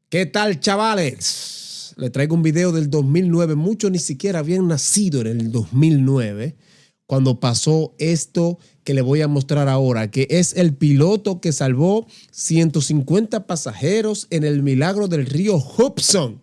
¿Qué tal, chavales? Les traigo un video del 2009. Muchos ni siquiera habían nacido en el 2009 cuando pasó esto que le voy a mostrar ahora, que es el piloto que salvó 150 pasajeros en el milagro del río Hudson.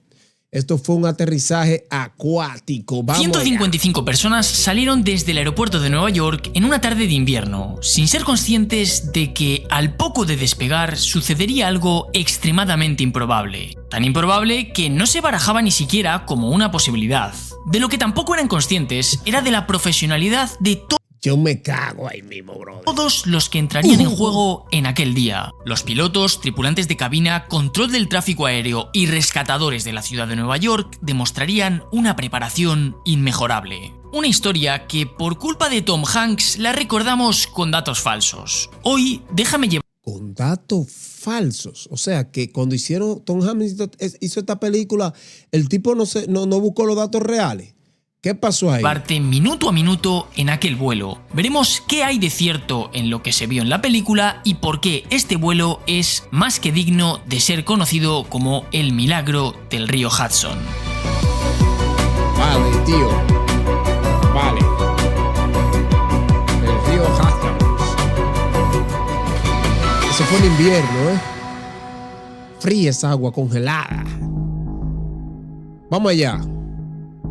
Esto fue un aterrizaje acuático. Vamos 155 allá. Personas salieron desde el aeropuerto de Nueva York en una tarde de invierno, sin ser conscientes de que al poco de despegar sucedería algo extremadamente improbable. Tan improbable que no se barajaba ni siquiera como una posibilidad. De lo que tampoco eran conscientes era de la profesionalidad de Yo me cago ahí mismo, bro. todos los que entrarían en juego en aquel día. Los pilotos, tripulantes de cabina, control del tráfico aéreo y rescatadores de la ciudad de Nueva York demostrarían una preparación inmejorable. Una historia que por culpa de Tom Hanks la recordamos con datos falsos. Hoy déjame llevar con datos falsos. O sea que cuando Tom Hanks hizo esta película, el tipo no buscó los datos reales. ¿Qué pasó ahí? Parte minuto a minuto en aquel vuelo. Veremos qué hay de cierto en lo que se vio en la película y por qué este vuelo es más que digno de ser conocido como el milagro del río Hudson. Vale, tío. Vale. El río Hudson. Eso fue en invierno, ¿eh? Fría esa agua congelada. Vamos allá.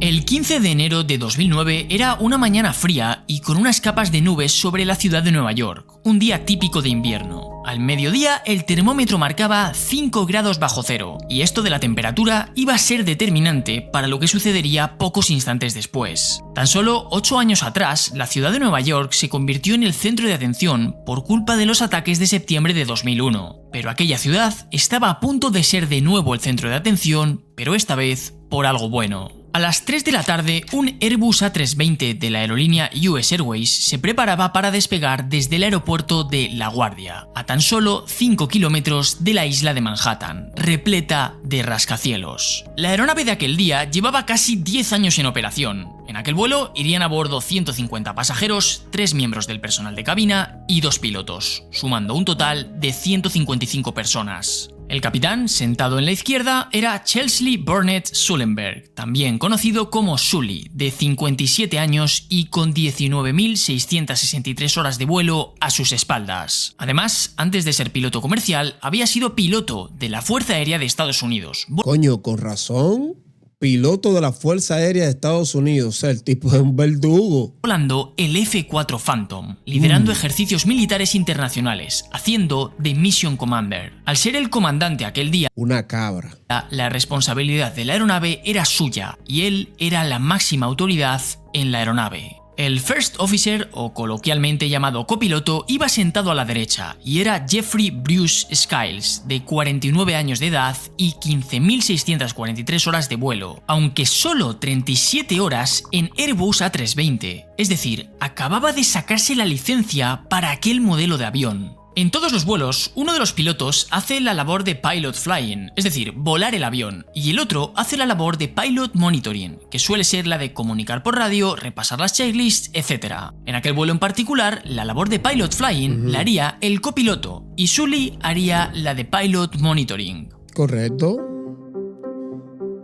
El 15 de enero de 2009 era una mañana fría y con unas capas de nubes sobre la ciudad de Nueva York, un día típico de invierno. Al mediodía el termómetro marcaba 5 grados bajo cero y esto de la temperatura iba a ser determinante para lo que sucedería pocos instantes después. Tan solo 8 años atrás, la ciudad de Nueva York se convirtió en el centro de atención por culpa de los ataques de septiembre de 2001. Pero aquella ciudad estaba a punto de ser de nuevo el centro de atención, pero esta vez por algo bueno. A las 3 de la tarde, un Airbus A320 de la aerolínea US Airways se preparaba para despegar desde el aeropuerto de La Guardia, a tan solo 5 kilómetros de la isla de Manhattan, repleta de rascacielos. La aeronave de aquel día llevaba casi 10 años en operación. En aquel vuelo irían a bordo 150 pasajeros, 3 miembros del personal de cabina y 2 pilotos, sumando un total de 155 personas. El capitán, sentado en la izquierda, era Chesley Burnett Sullenberg, también conocido como Sully, de 57 años y con 19.663 horas de vuelo a sus espaldas. Además, antes de ser piloto comercial, había sido piloto de la Fuerza Aérea de Estados Unidos. Coño, con razón. Piloto de la Fuerza Aérea de Estados Unidos, o sea, el tipo es un verdugo. Volando el F-4 Phantom, liderando ejercicios militares internacionales, haciendo de Mission Commander. Al ser el comandante aquel día, una cabra. La responsabilidad de la aeronave era suya y él era la máxima autoridad en la aeronave. El First Officer, o coloquialmente llamado copiloto, iba sentado a la derecha y era Jeffrey Bruce Skiles, de 49 años de edad y 15.643 horas de vuelo, aunque solo 37 horas en Airbus A320, es decir, acababa de sacarse la licencia para aquel modelo de avión. En todos los vuelos, uno de los pilotos hace la labor de pilot flying, es decir, volar el avión, y el otro hace la labor de pilot monitoring, que suele ser la de comunicar por radio, repasar las checklists, etc. En aquel vuelo en particular, la labor de pilot flying la haría el copiloto, y Sully haría la de pilot monitoring. Correcto.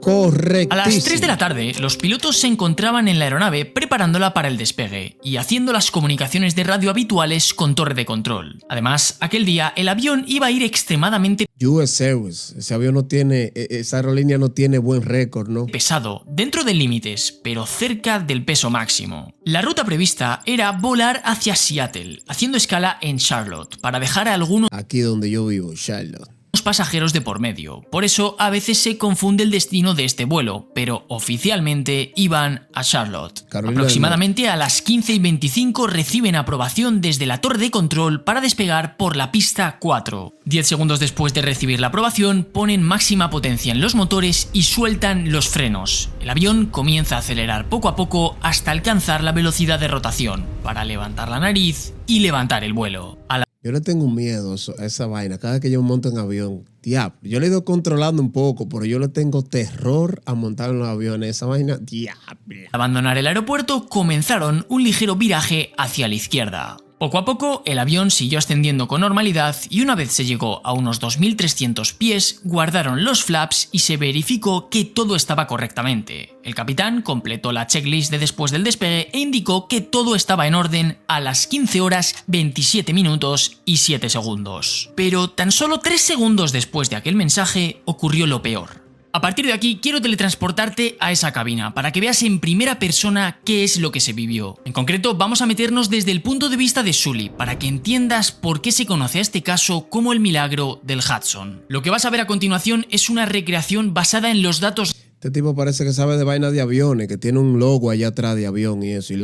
Correctísimo. A las 3 de la tarde, los pilotos se encontraban en la aeronave preparándola para el despegue y haciendo las comunicaciones de radio habituales con torre de control. Además, aquel día el avión iba a ir extremadamente US Airways, esa aerolínea no tiene buen récord, ¿no? Pesado, dentro de límites, pero cerca del peso máximo. La ruta prevista era volar hacia Seattle, haciendo escala en Charlotte, para dejar a algunos aquí donde yo vivo, Charlotte, pasajeros de por medio. Por eso a veces se confunde el destino de este vuelo, pero oficialmente iban a Charlotte. Aproximadamente a las 15:25 reciben aprobación desde la torre de control para despegar por la pista 4. 10 segundos después de recibir la aprobación, ponen máxima potencia en los motores y sueltan los frenos. El avión comienza a acelerar poco a poco hasta alcanzar la velocidad de rotación, para levantar la nariz y levantar el vuelo. Yo le tengo miedo a esa vaina. Cada vez que yo monto en avión, diablo. Yo le he ido controlando un poco, pero yo le tengo terror a montar en los aviones. Esa vaina, diablo. Al abandonar el aeropuerto, comenzaron un ligero viraje hacia la izquierda. Poco a poco, el avión siguió ascendiendo con normalidad y una vez se llegó a unos 2.300 pies, guardaron los flaps y se verificó que todo estaba correctamente. El capitán completó la checklist de después del despegue e indicó que todo estaba en orden a las 15 horas 27 minutos y 7 segundos. Pero tan solo 3 segundos después de aquel mensaje ocurrió lo peor. A partir de aquí quiero teletransportarte a esa cabina para que veas en primera persona qué es lo que se vivió. En concreto vamos a meternos desde el punto de vista de Sully para que entiendas por qué se conoce a este caso como el milagro del Hudson. Lo que vas a ver a continuación es una recreación basada en los datos. Este tipo parece que sabe de vaina de aviones, que tiene un logo allá atrás de avión y eso.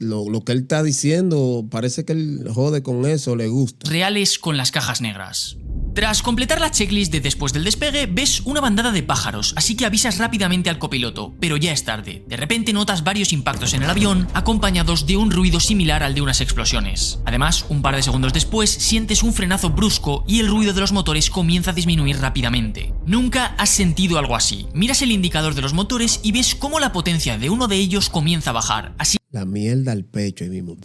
Lo que él está diciendo, parece que él jode con eso, le gusta. Reales con las cajas negras. Tras completar la checklist de después del despegue, ves una bandada de pájaros, así que avisas rápidamente al copiloto, pero ya es tarde. De repente notas varios impactos en el avión, acompañados de un ruido similar al de unas explosiones. Además, un par de segundos después, sientes un frenazo brusco y el ruido de los motores comienza a disminuir rápidamente. Nunca has sentido algo así. Miras el indicador de los motores y ves cómo la potencia de uno de ellos comienza a bajar, así La mierda al pecho ahí mismo.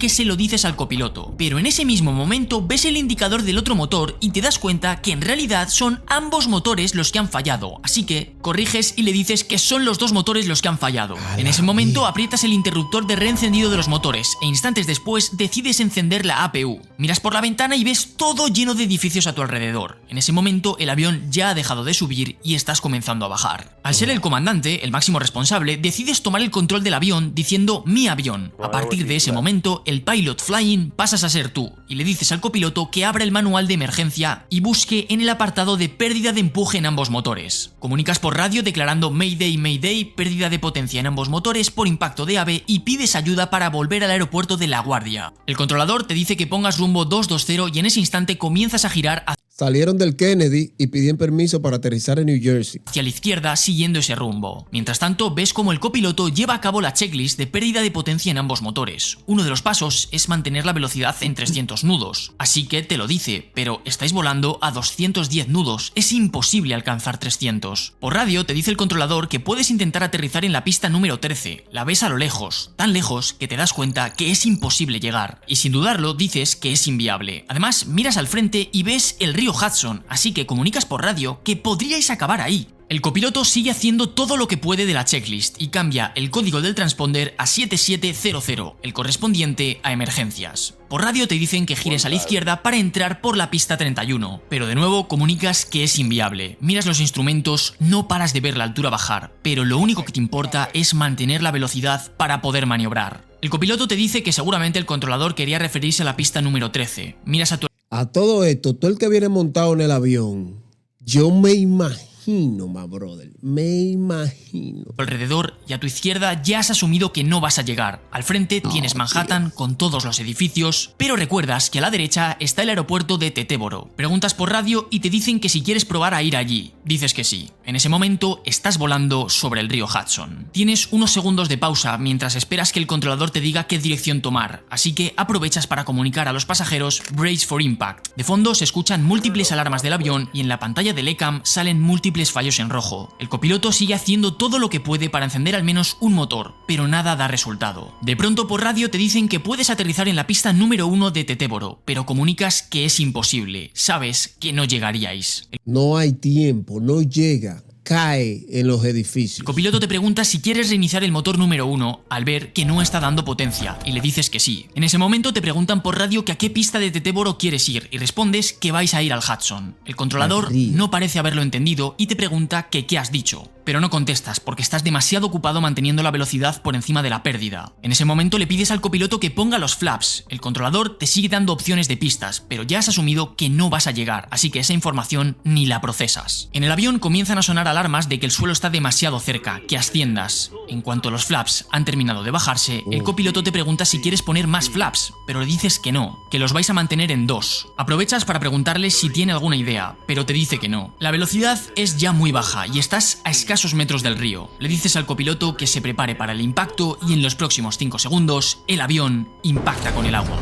que se lo dices al copiloto, pero en ese mismo momento ves el indicador del otro motor y te das cuenta que en realidad son ambos motores los que han fallado, así que corriges y le dices que son los dos motores los que han fallado. En ese momento aprietas el interruptor de reencendido de los motores e instantes después decides encender la APU. Miras por la ventana y ves todo lleno de edificios a tu alrededor. En ese momento el avión ya ha dejado de subir y estás comenzando a bajar. Al ser el comandante, el máximo responsable, decides tomar el control del avión diciendo mi avión. A partir de ese momento, el pilot flying pasas a ser tú y le dices al copiloto que abra el manual de emergencia y busque en el apartado de pérdida de empuje en ambos motores. Comunicas por radio declarando Mayday, Mayday, pérdida de potencia en ambos motores por impacto de ave y pides ayuda para volver al aeropuerto de La Guardia. El controlador te dice que pongas rumbo 220 y en ese instante comienzas a girar Salieron del Kennedy y pidieron permiso para aterrizar en New Jersey. hacia la izquierda siguiendo ese rumbo. Mientras tanto, ves como el copiloto lleva a cabo la checklist de pérdida de potencia en ambos motores. Uno de los pasos es mantener la velocidad en 300 nudos. Así que te lo dice, pero estáis volando a 210 nudos. Es imposible alcanzar 300. Por radio te dice el controlador que puedes intentar aterrizar en la pista número 13. La ves a lo lejos, tan lejos que te das cuenta que es imposible llegar. Y sin dudarlo dices que es inviable. Además, miras al frente y ves el río Hudson, así que comunicas por radio que podríais acabar ahí. El copiloto sigue haciendo todo lo que puede de la checklist y cambia el código del transponder a 7700, el correspondiente a emergencias. Por radio te dicen que gires a la izquierda para entrar por la pista 31, pero de nuevo comunicas que es inviable. Miras los instrumentos, no paras de ver la altura bajar, pero lo único que te importa es mantener la velocidad para poder maniobrar. El copiloto te dice que seguramente el controlador quería referirse a la pista número 13. Miras A todo esto, todo el que viene montado en el avión, yo me imagino, my brother, me imagino. alrededor y a tu izquierda ya has asumido que no vas a llegar. Al frente tienes Manhattan con todos los edificios, pero recuerdas que a la derecha está el aeropuerto de Tetéboro. Preguntas por radio y te dicen que si quieres probar a ir allí. Dices que sí. En ese momento estás volando sobre el río Hudson. Tienes unos segundos de pausa mientras esperas que el controlador te diga qué dirección tomar, así que aprovechas para comunicar a los pasajeros Brace for Impact. De fondo se escuchan múltiples alarmas del avión y en la pantalla del ECAM salen múltiples fallos en rojo. El copiloto sigue haciendo todo lo que puede para encender al menos un motor, pero nada da resultado. De pronto por radio te dicen que puedes aterrizar en la pista número 1 de Tetéboro, pero comunicas que es imposible. Sabes que no llegaríais. No hay tiempo, no llega. Cae en los edificios. El copiloto te pregunta si quieres reiniciar el motor número 1 al ver que no está dando potencia y le dices que sí. En ese momento te preguntan por radio que a qué pista de Tetéboro quieres ir y respondes que vais a ir al Hudson. El controlador no parece haberlo entendido y te pregunta que qué has dicho. Pero no contestas porque estás demasiado ocupado manteniendo la velocidad por encima de la pérdida. En ese momento le pides al copiloto que ponga los flaps. El controlador te sigue dando opciones de pistas, pero ya has asumido que no vas a llegar, así que esa información ni la procesas. En el avión comienzan a sonar alarmas de que el suelo está demasiado cerca, que asciendas. En cuanto los flaps han terminado de bajarse, el copiloto te pregunta si quieres poner más flaps, pero le dices que no, que los vais a mantener en 2. Aprovechas para preguntarle si tiene alguna idea, pero te dice que no. La velocidad es ya muy baja y estás a escasos metros del río. Le dices al copiloto que se prepare para el impacto y en los próximos 5 segundos el avión impacta con el agua.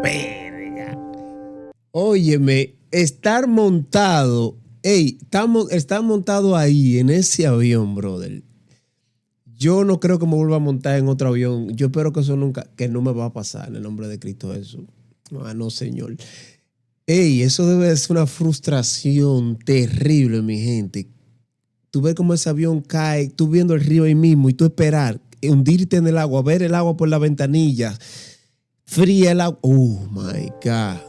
Verga. Óyeme, estar montado, estar montado ahí en ese avión, brother. Yo no creo que me vuelva a montar en otro avión. Yo espero que eso nunca, que no me va a pasar en el nombre de Cristo Jesús. Ah, no, Señor. Ey, eso debe ser una frustración terrible, mi gente. Tú ves cómo ese avión cae, tú viendo el río ahí mismo y tú esperar, hundirte en el agua, ver el agua por la ventanilla, fría el agua. Oh, my God.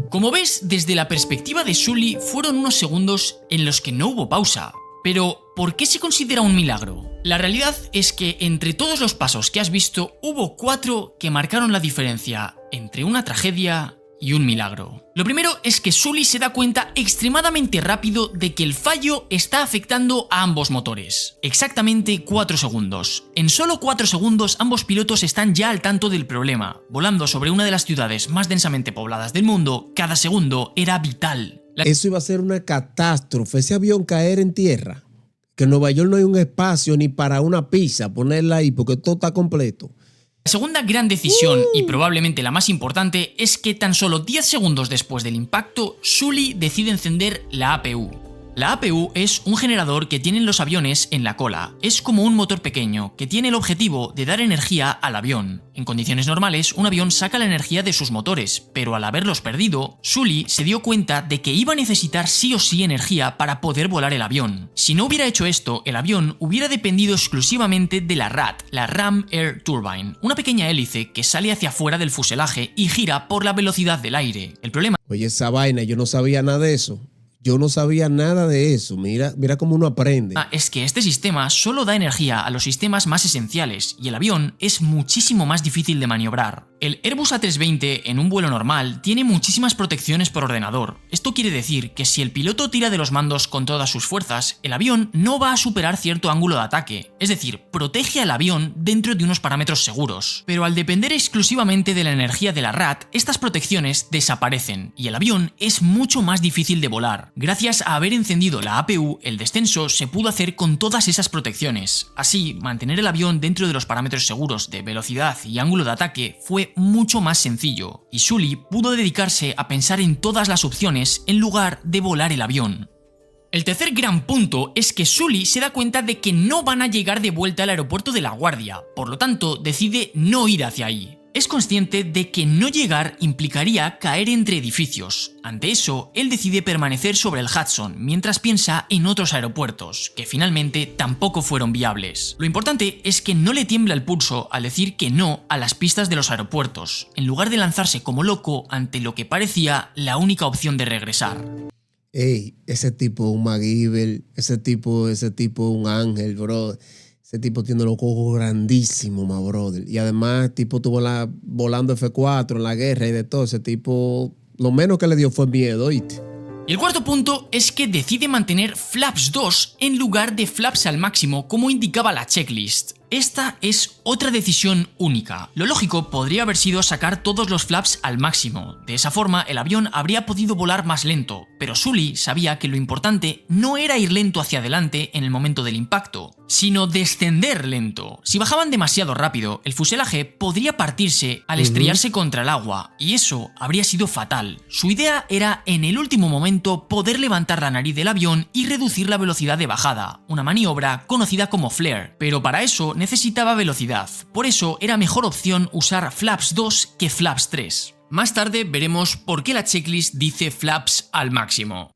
Como ves, desde la perspectiva de Sully fueron unos segundos en los que no hubo pausa. Pero, ¿por qué se considera un milagro? La realidad es que entre todos los pasos que has visto, hubo 4 que marcaron la diferencia entre una tragedia y un milagro. Lo primero es que Sully se da cuenta extremadamente rápido de que el fallo está afectando a ambos motores. Exactamente 4 segundos. En solo 4 segundos ambos pilotos están ya al tanto del problema. Volando sobre una de las ciudades más densamente pobladas del mundo, cada segundo era vital. Eso iba a ser una catástrofe, ese avión caer en tierra. Que en Nueva York no hay un espacio ni para una pizza, ponerla ahí porque todo está completo. La segunda gran decisión, y probablemente la más importante, es que tan solo 10 segundos después del impacto, Sully decide encender la APU. La APU es un generador que tienen los aviones en la cola. Es como un motor pequeño que tiene el objetivo de dar energía al avión. En condiciones normales, un avión saca la energía de sus motores, pero al haberlos perdido, Sully se dio cuenta de que iba a necesitar sí o sí energía para poder volar el avión. Si no hubiera hecho esto, el avión hubiera dependido exclusivamente de la RAT, la Ram Air Turbine, una pequeña hélice que sale hacia afuera del fuselaje y gira por la velocidad del aire. El problema... Oye, esa vaina, yo no sabía nada de eso. Yo no sabía nada de eso. Mira cómo uno aprende. Es que este sistema solo da energía a los sistemas más esenciales y el avión es muchísimo más difícil de maniobrar. El Airbus A320 en un vuelo normal tiene muchísimas protecciones por ordenador. Esto quiere decir que si el piloto tira de los mandos con todas sus fuerzas, el avión no va a superar cierto ángulo de ataque. Es decir, protege al avión dentro de unos parámetros seguros. Pero al depender exclusivamente de la energía de la RAT, estas protecciones desaparecen y el avión es mucho más difícil de volar. Gracias a haber encendido la APU, el descenso se pudo hacer con todas esas protecciones. Así, mantener el avión dentro de los parámetros seguros de velocidad y ángulo de ataque fue mucho más sencillo, y Sully pudo dedicarse a pensar en todas las opciones en lugar de volar el avión. El tercer gran punto es que Sully se da cuenta de que no van a llegar de vuelta al aeropuerto de LaGuardia, por lo tanto decide no ir hacia ahí. Es consciente de que no llegar implicaría caer entre edificios. Ante eso, él decide permanecer sobre el Hudson mientras piensa en otros aeropuertos, que finalmente tampoco fueron viables. Lo importante es que no le tiembla el pulso al decir que no a las pistas de los aeropuertos, en lugar de lanzarse como loco ante lo que parecía la única opción de regresar. Ey, ese tipo un MacGyver, ese tipo un ángel, bro. Ese tipo tiene los ojos grandísimos, my brother. Y además, tipo estuvo volando F4 en la guerra y de todo. Ese tipo, lo menos que le dio fue miedo, ¿oíste? Y el cuarto punto es que decide mantener flaps 2 en lugar de flaps al máximo, como indicaba la checklist. Esta es otra decisión única. Lo lógico podría haber sido sacar todos los flaps al máximo. De esa forma, el avión habría podido volar más lento, pero Sully sabía que lo importante no era ir lento hacia adelante en el momento del impacto, sino descender lento. Si bajaban demasiado rápido, el fuselaje podría partirse al estrellarse contra el agua, y eso habría sido fatal. Su idea era, en el último momento, poder levantar la nariz del avión y reducir la velocidad de bajada, una maniobra conocida como flare, pero para eso necesitaba velocidad. Por eso era mejor opción usar flaps 2 que flaps 3. Más tarde veremos por qué la checklist dice flaps al máximo.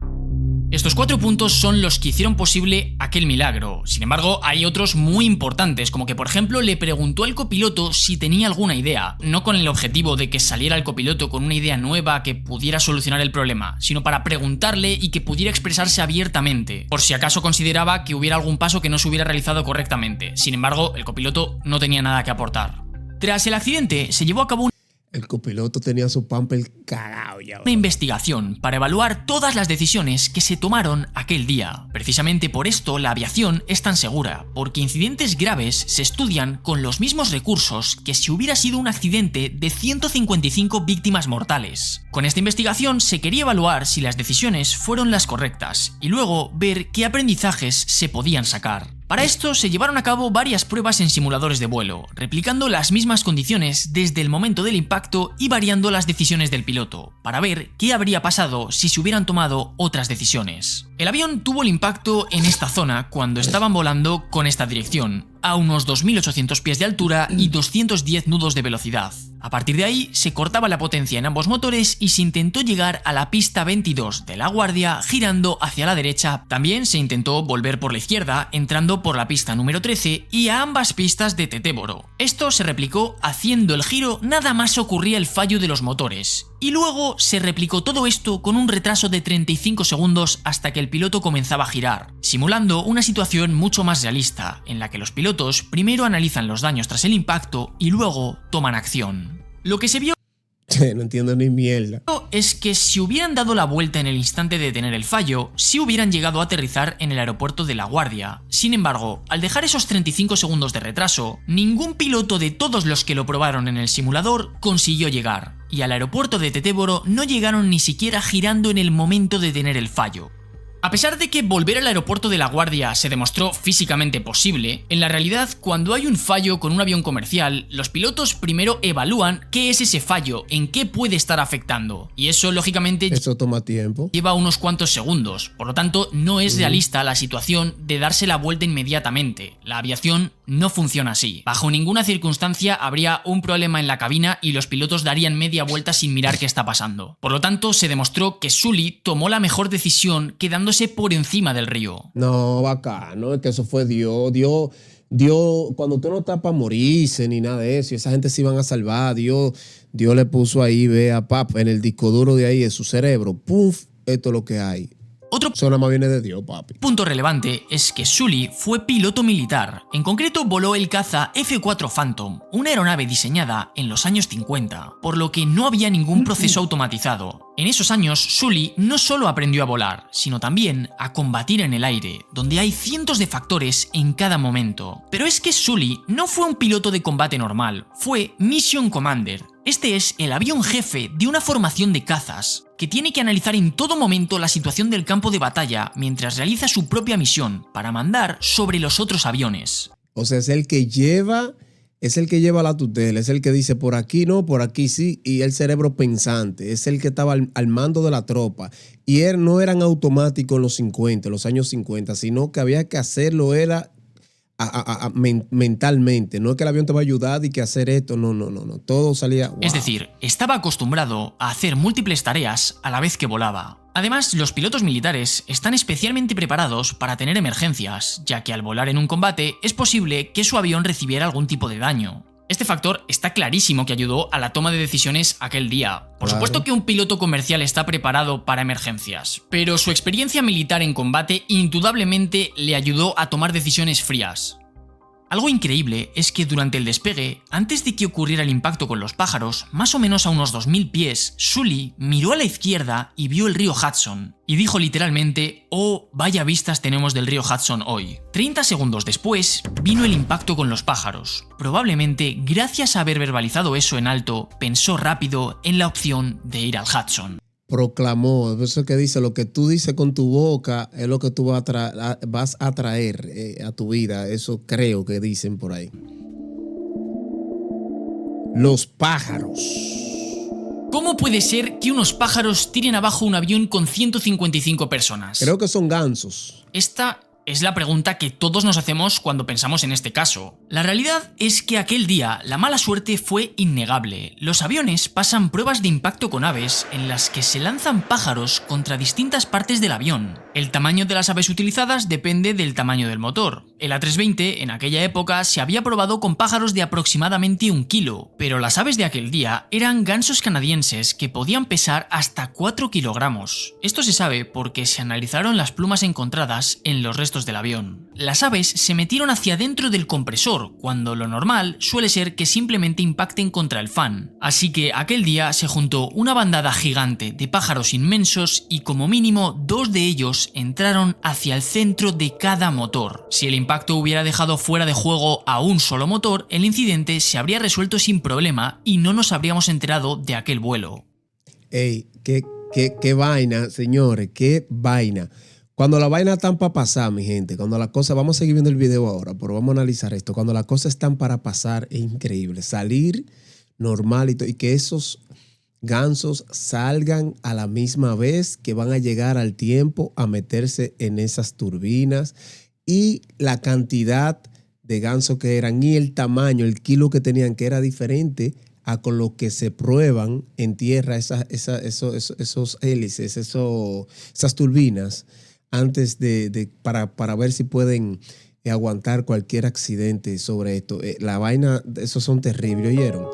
Estos 4 puntos son los que hicieron posible aquel milagro. Sin embargo, hay otros muy importantes, como que por ejemplo le preguntó al copiloto si tenía alguna idea, no con el objetivo de que saliera el copiloto con una idea nueva que pudiera solucionar el problema, sino para preguntarle y que pudiera expresarse abiertamente, por si acaso consideraba que hubiera algún paso que no se hubiera realizado correctamente. Sin embargo, el copiloto no tenía nada que aportar. Tras el accidente, se llevó a cabo el copiloto tenía su pamper cagado ya. Una investigación para evaluar todas las decisiones que se tomaron aquel día. Precisamente por esto la aviación es tan segura, porque incidentes graves se estudian con los mismos recursos que si hubiera sido un accidente de 155 víctimas mortales. Con esta investigación se quería evaluar si las decisiones fueron las correctas y luego ver qué aprendizajes se podían sacar. Para esto se llevaron a cabo varias pruebas en simuladores de vuelo, replicando las mismas condiciones desde el momento del impacto y variando las decisiones del piloto, para ver qué habría pasado si se hubieran tomado otras decisiones. El avión tuvo el impacto en esta zona cuando estaban volando con esta dirección, a unos 2.800 pies de altura y 210 nudos de velocidad. A partir de ahí se cortaba la potencia en ambos motores y se intentó llegar a la pista 22 de La Guardia girando hacia la derecha. También se intentó volver por la izquierda entrando por la pista número 13 y a ambas pistas de Tetéboro. Esto se replicó haciendo el giro nada más ocurría el fallo de los motores. Y luego se replicó todo esto con un retraso de 35 segundos hasta que el piloto comenzaba a girar, simulando una situación mucho más realista, en la que los pilotos primero analizan los daños tras el impacto y luego toman acción. Lo que se vio No entiendo ni mierda. es que si hubieran dado la vuelta en el instante de tener el fallo, sí hubieran llegado a aterrizar en el aeropuerto de La Guardia. Sin embargo, al dejar esos 35 segundos de retraso, ningún piloto de todos los que lo probaron en el simulador consiguió llegar, y al aeropuerto de Tetéboro no llegaron ni siquiera girando en el momento de tener el fallo. A pesar de que volver al aeropuerto de La Guardia se demostró físicamente posible, en la realidad, cuando hay un fallo con un avión comercial, los pilotos primero evalúan qué es ese fallo, en qué puede estar afectando. Y eso, lógicamente, Eso toma tiempo. lleva unos cuantos segundos. Por lo tanto, no es realista la situación de darse la vuelta inmediatamente. La aviación no funciona así. Bajo ninguna circunstancia habría un problema en la cabina y los pilotos darían media vuelta sin mirar qué está pasando. Por lo tanto, se demostró que Sully tomó la mejor decisión quedándose por encima del río. No, bacano, es que eso fue Dios. Dios, cuando usted no está para morirse ni nada de eso, y esa gente se iban a salvar, Dios le puso ahí, vea, pap, en el disco duro de ahí, de su cerebro, puf, esto es lo que hay. Otro Eso nada más viene de Dios, papi. punto relevante es que Sully fue piloto militar. En concreto voló el caza F-4 Phantom, una aeronave diseñada en los años 50, por lo que no había ningún proceso automatizado. En esos años, Sully no solo aprendió a volar, sino también a combatir en el aire, donde hay cientos de factores en cada momento. Pero es que Sully no fue un piloto de combate normal, fue Mission Commander. Este es el avión jefe de una formación de cazas, que tiene que analizar en todo momento la situación del campo de batalla mientras realiza su propia misión para mandar sobre los otros aviones. O sea, es el que lleva la tutela, es el que dice por aquí no, por aquí sí, y el cerebro pensante, es el que estaba al mando de la tropa. Y no eran automáticos en los 50, los años 50, sino que había que hacerlo, era mentalmente. No es que el avión te va a ayudar y que hacer esto, no, todo salía. Wow. Es decir, estaba acostumbrado a hacer múltiples tareas a la vez que volaba. Además, los pilotos militares están especialmente preparados para tener emergencias, ya que al volar en un combate es posible que su avión recibiera algún tipo de daño. Este factor está clarísimo que ayudó a la toma de decisiones aquel día. Por supuesto que un piloto comercial está preparado para emergencias, pero su experiencia militar en combate indudablemente le ayudó a tomar decisiones frías. Algo increíble es que durante el despegue, antes de que ocurriera el impacto con los pájaros, más o menos a unos 2000 pies, Sully miró a la izquierda y vio el río Hudson, y dijo literalmente: «Oh, vaya vistas tenemos del río Hudson hoy». 30 segundos después, vino el impacto con los pájaros. Probablemente, gracias a haber verbalizado eso en alto, pensó rápido en la opción de ir al Hudson. Proclamó, eso que dice, lo que tú dices con tu boca es lo que tú vas a traer a tu vida. Eso creo que dicen por ahí. Los pájaros. ¿Cómo puede ser que unos pájaros tiren abajo un avión con 155 personas? Creo que son gansos. Esta es la pregunta que todos nos hacemos cuando pensamos en este caso. La realidad es que aquel día la mala suerte fue innegable. Los aviones pasan pruebas de impacto con aves en las que se lanzan pájaros contra distintas partes del avión. El tamaño de las aves utilizadas depende del tamaño del motor. El A320 en aquella época se había probado con pájaros de aproximadamente 1 kilo, pero las aves de aquel día eran gansos canadienses que podían pesar hasta 4 kilogramos. Esto se sabe porque se analizaron las plumas encontradas en los restos del avión. Las aves se metieron hacia dentro del compresor, cuando lo normal suele ser que simplemente impacten contra el fan. Así que aquel día se juntó una bandada gigante de pájaros inmensos y como mínimo 2 de ellos entraron hacia el centro de cada motor. Si el impacto hubiera dejado fuera de juego a un solo motor, el incidente se habría resuelto sin problema y no nos habríamos enterado de aquel vuelo. Ey, qué vaina, señores, qué vaina. Cuando la vaina están para pasar, mi gente, cuando las cosas, vamos a seguir viendo el video ahora, pero vamos a analizar esto. Cuando las cosas están para pasar, es increíble. Salir normal y que esos gansos salgan a la misma vez, que van a llegar al tiempo a meterse en esas turbinas, y la cantidad de gansos que eran y el tamaño, el kilo que tenían, que era diferente a con lo que se prueban en tierra esos hélices, esas turbinas, antes para ver si pueden aguantar cualquier accidente sobre esto. La vaina, esos son terribles, ¿oyeron?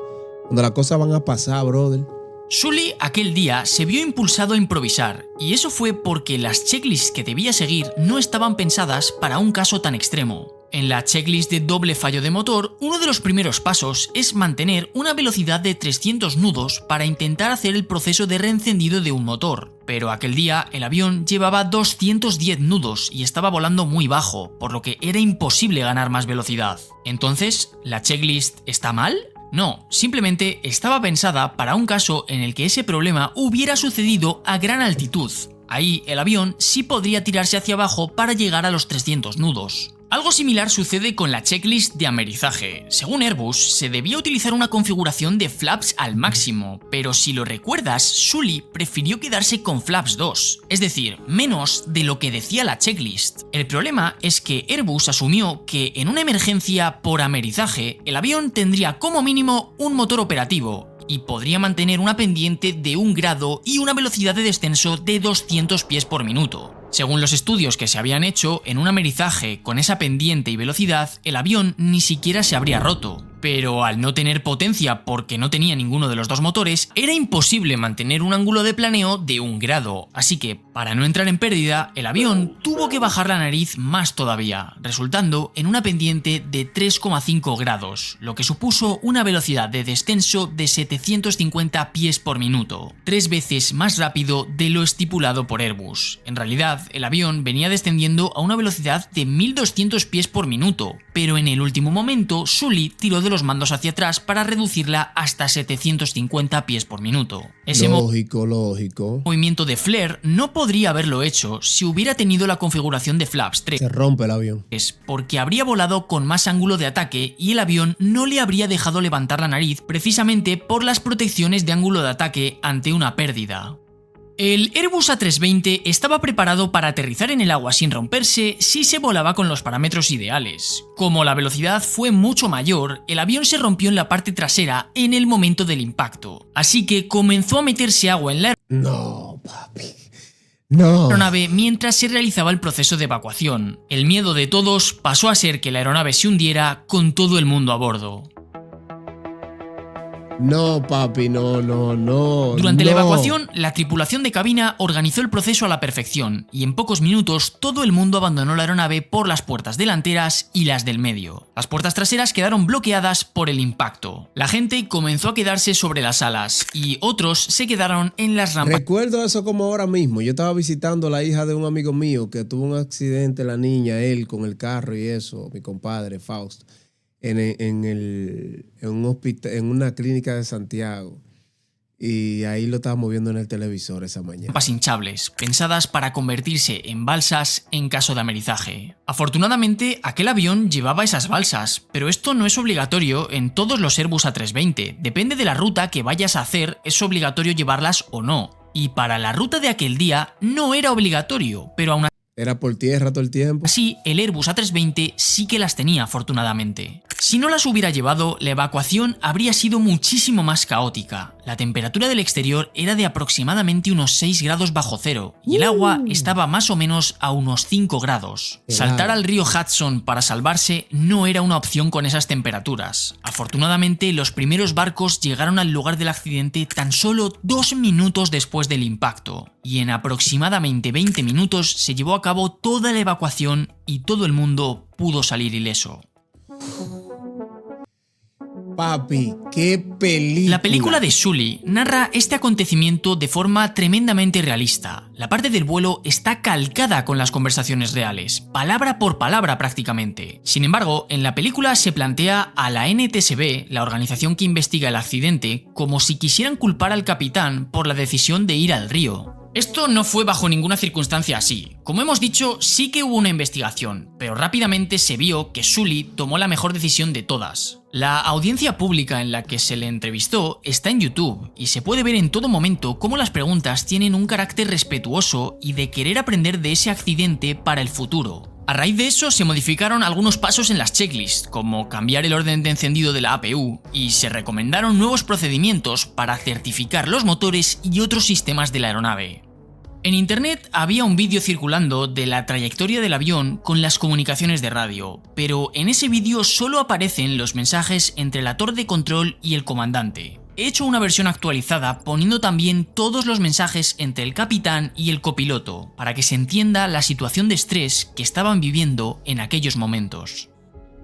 Cuando las cosas van a pasar, brother. Sully aquel día se vio impulsado a improvisar, y eso fue porque las checklists que debía seguir no estaban pensadas para un caso tan extremo. En la checklist de doble fallo de motor, uno de los primeros pasos es mantener una velocidad de 300 nudos para intentar hacer el proceso de reencendido de un motor. Pero aquel día el avión llevaba 210 nudos y estaba volando muy bajo, por lo que era imposible ganar más velocidad. Entonces, ¿la checklist está mal? No, simplemente estaba pensada para un caso en el que ese problema hubiera sucedido a gran altitud. Ahí el avión sí podría tirarse hacia abajo para llegar a los 300 nudos. Algo similar sucede con la checklist de amerizaje. Según Airbus, se debía utilizar una configuración de flaps al máximo, pero si lo recuerdas, Sully prefirió quedarse con flaps 2, es decir, menos de lo que decía la checklist. El problema es que Airbus asumió que en una emergencia por amerizaje, el avión tendría como mínimo un motor operativo y podría mantener una pendiente de 1 grado y una velocidad de descenso de 200 pies por minuto. Según los estudios que se habían hecho, en un amerizaje con esa pendiente y velocidad, el avión ni siquiera se habría roto. Pero al no tener potencia porque no tenía ninguno de los dos motores, era imposible mantener un ángulo de planeo de 1 grado, así que, para no entrar en pérdida, el avión tuvo que bajar la nariz más todavía, resultando en una pendiente de 3,5 grados, lo que supuso una velocidad de descenso de 750 pies por minuto, 3 veces más rápido de lo estipulado por Airbus. En realidad, el avión venía descendiendo a una velocidad de 1200 pies por minuto, pero en el último momento Sully tiró de los mandos hacia atrás para reducirla hasta 750 pies por minuto. Ese lógico. movimiento de flare no podría haberlo hecho si hubiera tenido la configuración de flaps 3. Se rompe el avión. Es porque habría volado con más ángulo de ataque y el avión no le habría dejado levantar la nariz precisamente por las protecciones de ángulo de ataque ante una pérdida. El Airbus A320 estaba preparado para aterrizar en el agua sin romperse si se volaba con los parámetros ideales. Como la velocidad fue mucho mayor, el avión se rompió en la parte trasera en el momento del impacto. Así que comenzó a meterse agua en la aeronave mientras se realizaba el proceso de evacuación. El miedo de todos pasó a ser que la aeronave se hundiera con todo el mundo a bordo. No, papi, no. Durante la evacuación, la tripulación de cabina organizó el proceso a la perfección y en pocos minutos todo el mundo abandonó la aeronave por las puertas delanteras y las del medio. Las puertas traseras quedaron bloqueadas por el impacto. La gente comenzó a quedarse sobre las alas y otros se quedaron en las rampas. Recuerdo eso como ahora mismo. Yo estaba visitando a la hija de un amigo mío que tuvo un accidente, la niña, él con el carro y eso, mi compadre Fausto. En un hospital, en una clínica de Santiago. Y ahí lo estábamos viendo en el televisor esa mañana. Rampas hinchables, pensadas para convertirse en balsas en caso de amerizaje. Afortunadamente, aquel avión llevaba esas balsas, pero esto no es obligatorio en todos los Airbus A320. Depende de la ruta que vayas a hacer, es obligatorio llevarlas o no. Y para la ruta de aquel día no era obligatorio, pero aún ¿Era por tierra todo el tiempo? así, el Airbus A320 sí que las tenía, afortunadamente. Si no las hubiera llevado, la evacuación habría sido muchísimo más caótica. La temperatura del exterior era de aproximadamente unos 6 grados bajo cero y el agua estaba más o menos a unos 5 grados. Saltar al río Hudson para salvarse no era una opción con esas temperaturas. Afortunadamente, los primeros barcos llegaron al lugar del accidente tan solo 2 minutos después del impacto, y en aproximadamente 20 minutos se llevó a cabo toda la evacuación y todo el mundo pudo salir ileso. Papi, qué película. La película de Sully narra este acontecimiento de forma tremendamente realista. La parte del vuelo está calcada con las conversaciones reales, palabra por palabra prácticamente. Sin embargo, en la película se plantea a la NTSB, la organización que investiga el accidente, como si quisieran culpar al capitán por la decisión de ir al río. Esto no fue bajo ninguna circunstancia así. Como hemos dicho, sí que hubo una investigación, pero rápidamente se vio que Sully tomó la mejor decisión de todas. La audiencia pública en la que se le entrevistó está en YouTube y se puede ver en todo momento cómo las preguntas tienen un carácter respetuoso y de querer aprender de ese accidente para el futuro. A raíz de eso se modificaron algunos pasos en las checklists, como cambiar el orden de encendido de la APU, y se recomendaron nuevos procedimientos para certificar los motores y otros sistemas de la aeronave. En internet había un vídeo circulando de la trayectoria del avión con las comunicaciones de radio, pero en ese vídeo solo aparecen los mensajes entre la torre de control y el comandante. He hecho una versión actualizada poniendo también todos los mensajes entre el capitán y el copiloto, para que se entienda la situación de estrés que estaban viviendo en aquellos momentos.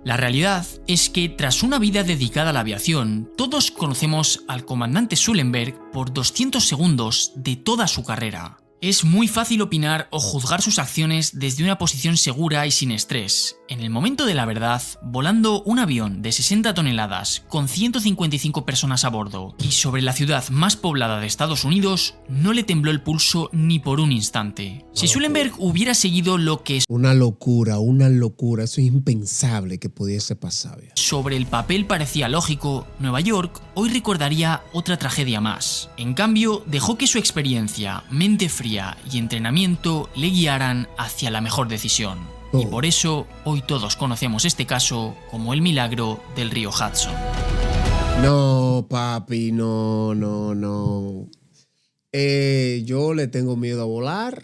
La realidad es que tras una vida dedicada a la aviación, todos conocemos al comandante Sullenberg por 200 segundos de toda su carrera. Es muy fácil opinar o juzgar sus acciones desde una posición segura y sin estrés. En el momento de la verdad, volando un avión de 60 toneladas con 155 personas a bordo y sobre la ciudad más poblada de Estados Unidos, no le tembló el pulso ni por un instante. Si Sullenberg hubiera seguido lo que Una locura, eso es impensable que pudiese pasar. sobre el papel parecía lógico, Nueva York hoy recordaría otra tragedia más. En cambio, dejó que su experiencia, mente fría y entrenamiento le guiaran hacia la mejor decisión. Y por eso, hoy todos conocemos este caso como el milagro del río Hudson. No, papi, no. Yo le tengo miedo a volar.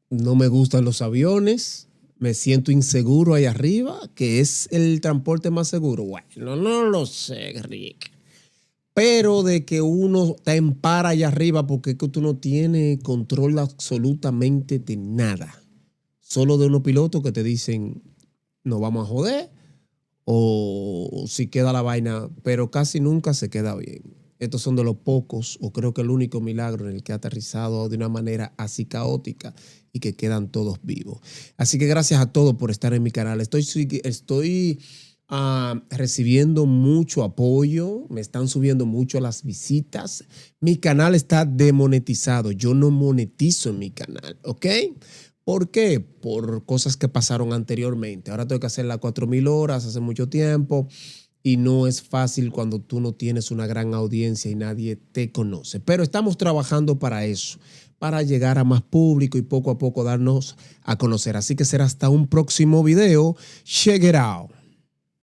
No me gustan los aviones. Me siento inseguro ahí arriba, que es el transporte más seguro. Bueno, no lo sé, Rick. Pero de que uno te empara allá arriba porque es que tú no tienes control absolutamente de nada. Solo de unos pilotos que te dicen, nos vamos a joder, o si queda la vaina, pero casi nunca se queda bien. Estos son de los pocos, o creo que el único milagro en el que ha aterrizado de una manera así caótica y que quedan todos vivos. Así que gracias a todos por estar en mi canal. Estoy recibiendo mucho apoyo, me están subiendo mucho las visitas. Mi canal está demonetizado, yo no monetizo en mi canal, ¿ok? ¿Por qué? Por cosas que pasaron anteriormente. Ahora tengo que hacer las 4,000 horas hace mucho tiempo y no es fácil cuando tú no tienes una gran audiencia y nadie te conoce. Pero estamos trabajando para eso, para llegar a más público y poco a poco darnos a conocer. Así que será hasta un próximo video. Check it out.